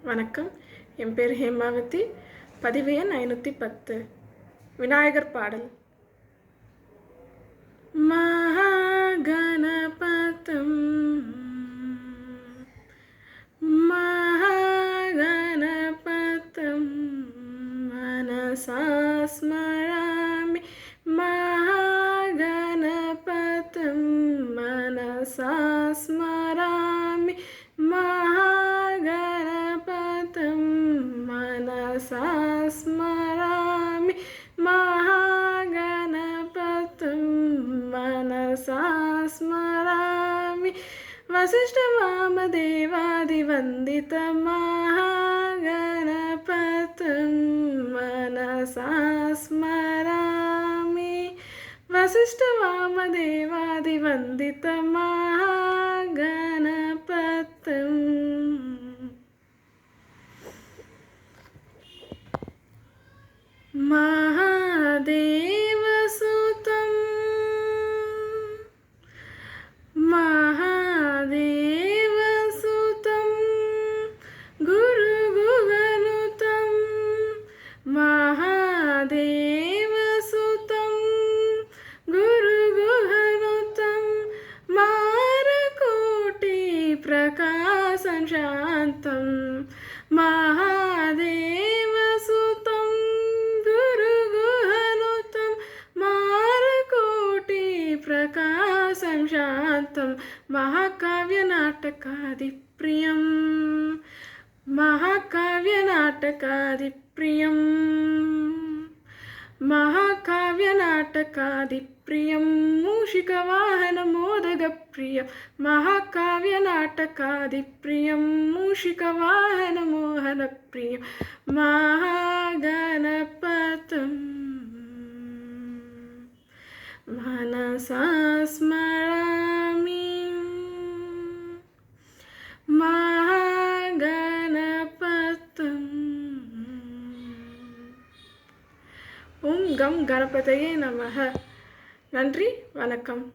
வணக்கம். என் பேர் ஹேமாவதி. பதிவு எண் 510. விநாயகர் பாடல். மகாகணபதம் மகாகணபதம் மனசா ஸ்மராமி மகாகணபதம் மனசா ஸ்மராமி महागणपतं मनसा स्मरामि महागणपतं मनसा स्मरामि वसिष्ठवामदेवादिवन्दितं महागणपतं मनसा स्मरामि वसिष्ठवामदेवादिवन्दितं महागणपतं महादेवसुतं महादेवसुतं गुरुगुहनुतं महादेवसुतं गुरुगुहनुतं मारकोटिप्रकाशं शान्तं महादेवसुतं प्रकाशं शान्तं महाकाव्यनाटकादिप्रियं महाकाव्यनाटकादिप्रियं महाकाव्यनाटकादिप्रियं मूषिकवाहनमोदकप्रियं महाकाव्यनाटकादिप्रियं मूषिकवाहनमोहनप्रियं महागणपतं मनसा स्मरामि महागणपतम्. ஓம் கம் கணபதியே நமः. நன்றி, வணக்கம்.